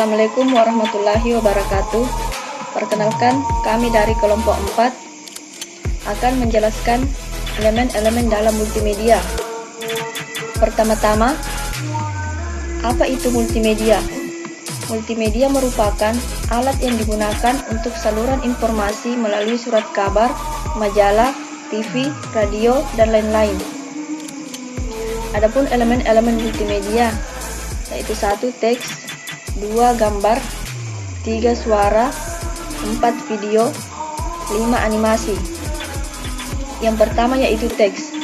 Assalamualaikum warahmatullahi wabarakatuh. Perkenalkan, kami dari kelompok 4 akan menjelaskan elemen-elemen dalam multimedia. Pertama-tama, apa itu multimedia? Multimedia merupakan alat yang digunakan untuk saluran informasi melalui surat kabar, majalah, TV, radio, dan lain-lain. Adapun elemen-elemen multimedia yaitu 1 teks, 2 gambar, 3 suara, 4 video, 5 animasi. Yang pertama yaitu teks.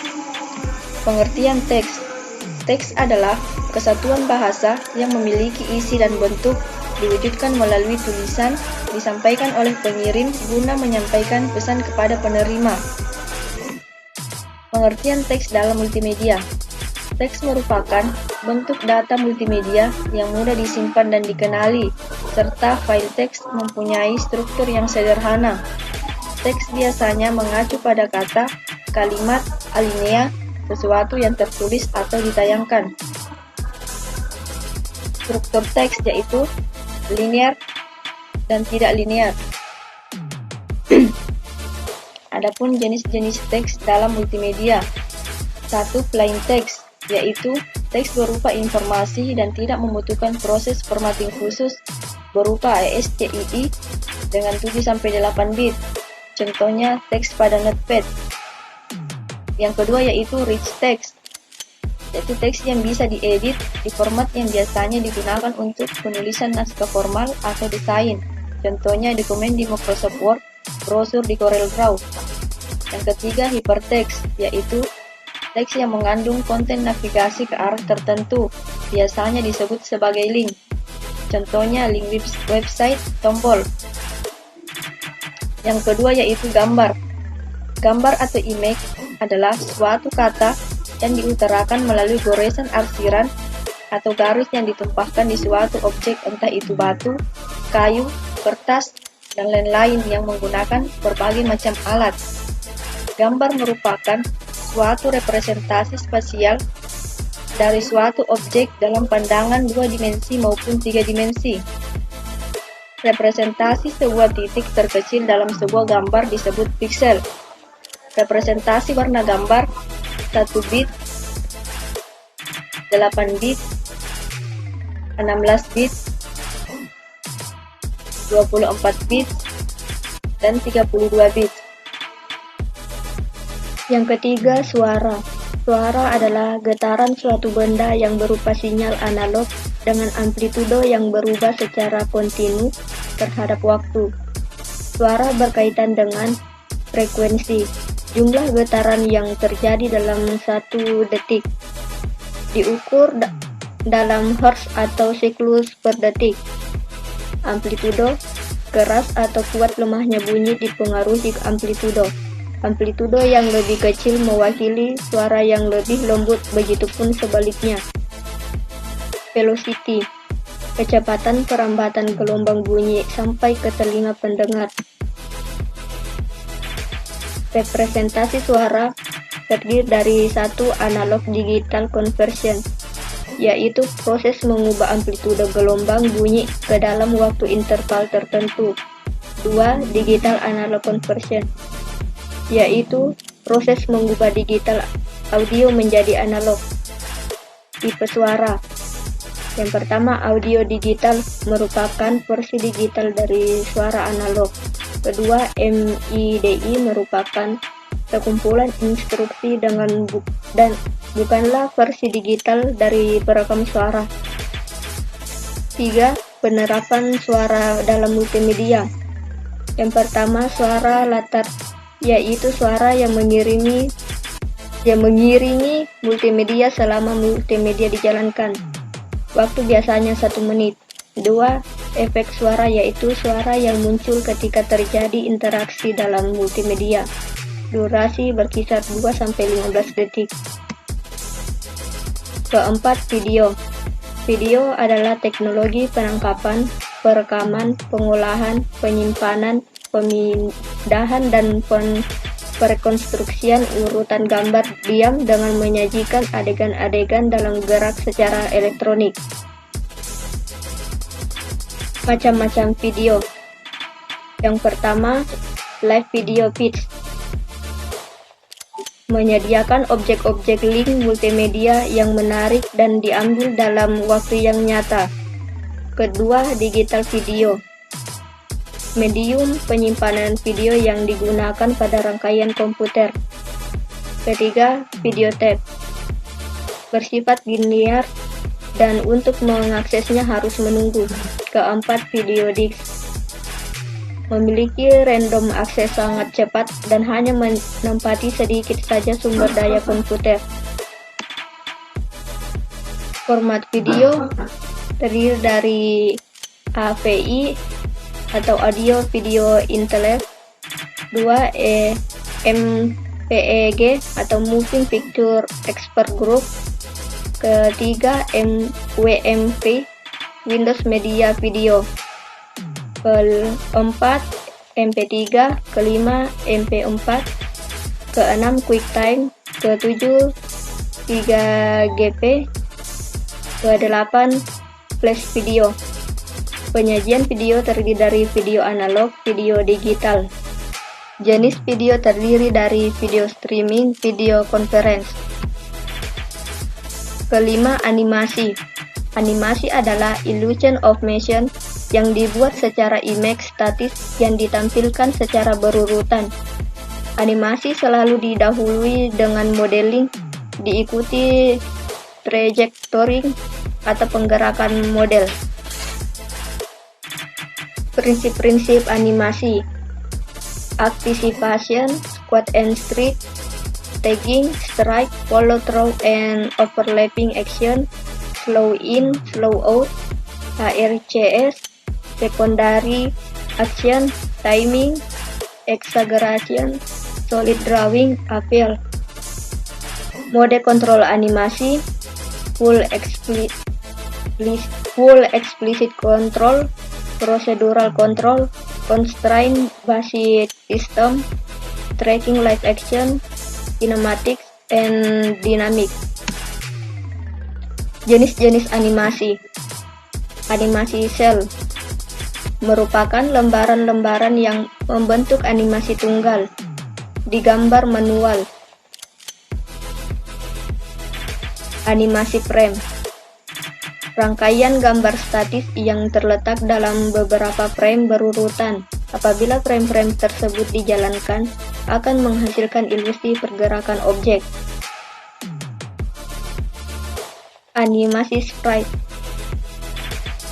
Pengertian teks. Teks adalah kesatuan bahasa yang memiliki isi dan bentuk, diwujudkan melalui tulisan, disampaikan oleh pengirim guna menyampaikan pesan kepada penerima. Pengertian teks dalam multimedia. Teks merupakan bentuk data multimedia yang mudah disimpan dan dikenali, serta file teks mempunyai struktur yang sederhana. Teks biasanya mengacu pada kata, kalimat, alinea, sesuatu yang tertulis atau ditayangkan. Struktur teks yaitu linear dan tidak linear. Adapun jenis-jenis teks dalam multimedia. 1. Plain text, yaitu teks berupa informasi dan tidak membutuhkan proses formatting khusus berupa ASCII dengan 7-8 bit. Contohnya teks pada Notepad. Yang kedua yaitu rich text, yaitu teks yang bisa diedit di format yang biasanya digunakan untuk penulisan naskah formal atau desain. Contohnya dokumen di Microsoft Word, brosur di CorelDRAW. Yang ketiga hypertext, yaitu teks yang mengandung konten navigasi ke arah tertentu, biasanya disebut sebagai link. Contohnya link website, tombol. Yang kedua yaitu gambar. Gambar atau image adalah suatu kata yang diutarakan melalui goresan arsiran atau garis yang ditumpahkan di suatu objek, entah itu batu, kayu, kertas, dan lain-lain yang menggunakan berbagai macam alat. Gambar merupakan suatu representasi spasial dari suatu objek dalam pandangan 2 dimensi maupun 3 dimensi. Representasi sebuah titik terkecil dalam sebuah gambar disebut piksel. Representasi warna gambar 1 bit, 8 bit, 16 bit, 24 bit, dan 32 bit. Yang ketiga, suara. Suara adalah getaran suatu benda yang berupa sinyal analog dengan amplitudo yang berubah secara kontinu terhadap waktu. Suara berkaitan dengan frekuensi, jumlah getaran yang terjadi dalam 1 detik, diukur dalam hertz atau siklus per detik. Amplitudo, keras atau kuat lemahnya bunyi dipengaruhi amplitudo. Amplitudo yang lebih kecil mewakili suara yang lebih lembut, begitupun sebaliknya. Velocity, kecepatan perambatan gelombang bunyi sampai ke telinga pendengar. Representasi suara terdiri dari 1. Analog digital conversion, yaitu proses mengubah amplitudo gelombang bunyi ke dalam waktu interval tertentu. 2. Digital analog conversion, yaitu proses mengubah digital audio menjadi analog. Tipe suara. Yang pertama, audio digital merupakan versi digital dari suara analog. Kedua, MIDI merupakan sekumpulan instruksi dan bukanlah versi digital dari perekam suara. 3. Penerapan suara dalam multimedia. Yang pertama, suara latar, yaitu suara yang mengiringi multimedia selama multimedia dijalankan. Waktu biasanya 1 menit. 2. Efek suara, yaitu suara yang muncul ketika terjadi interaksi dalam multimedia. Durasi berkisar 2-15 detik. Keempat, video. Video adalah teknologi penangkapan, perekaman, pengolahan, penyimpanan, pemindahan, dan perekonstruksian urutan gambar diam dengan menyajikan adegan-adegan dalam gerak secara elektronik. Macam-macam video. Yang pertama, live video feeds. Menyediakan objek-objek link multimedia yang menarik dan diambil dalam waktu yang nyata. Kedua, digital video. Medium penyimpanan video yang digunakan pada rangkaian komputer. Ketiga, video tape. Bersifat linear dan untuk mengaksesnya harus menunggu. Keempat, video disk. Memiliki random akses sangat cepat dan hanya menempati sedikit saja sumber daya komputer. Format video terdiri dari AVI atau Audio Video Interleave, 2 MPEG atau Moving Picture Expert Group, ketiga WMV Windows Media Video, keempat MP3, kelima MP4, keenam QuickTime, ketujuh 3GP, kedelapan Flash Video. Penyajian video terdiri dari video analog, video digital. Jenis video terdiri dari video streaming, video conference. Kelima, animasi. Animasi adalah illusion of motion yang dibuat secara image statis yang ditampilkan secara berurutan. Animasi selalu didahului dengan modeling, diikuti trajectory atau penggerakan model. Prinsip-prinsip animasi: anticipation, squat and streak, tagging, strike, follow through and overlapping action, slow in, slow out, HRCS, secondary action, timing, exaggeration, solid drawing, appeal. Mode kontrol animasi: full explicit control, procedural control, constraint based system, tracking live action, kinematics, and dynamic. Jenis-jenis animasi. Animasi cel merupakan lembaran-lembaran yang membentuk animasi tunggal, digambar manual. Animasi frame, rangkaian gambar statis yang terletak dalam beberapa frame berurutan. Apabila frame-frame tersebut dijalankan, akan menghasilkan ilusi pergerakan objek. Animasi sprite,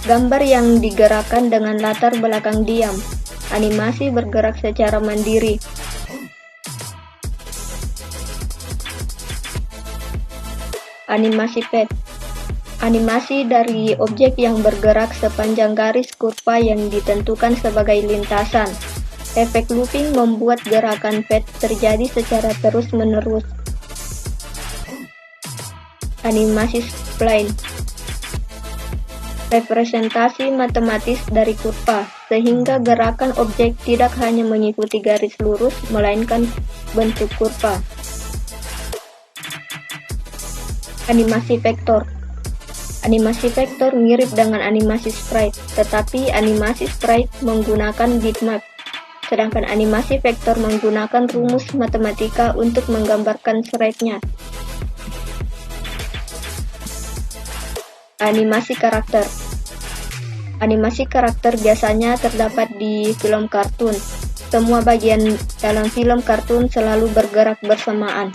gambar yang digerakkan dengan latar belakang diam. Animasi bergerak secara mandiri. Animasi pad, animasi dari objek yang bergerak sepanjang garis kurva yang ditentukan sebagai lintasan. Efek looping membuat gerakan pad terjadi secara terus-menerus. Animasi spline, representasi matematis dari kurva, sehingga gerakan objek tidak hanya mengikuti garis lurus, melainkan bentuk kurva. Animasi vektor. Animasi vektor mirip dengan animasi sprite, tetapi animasi sprite menggunakan bitmap, sedangkan animasi vektor menggunakan rumus matematika untuk menggambarkan sprite-nya. Animasi karakter. Animasi karakter biasanya terdapat di film kartun. Semua bagian dalam film kartun selalu bergerak bersamaan.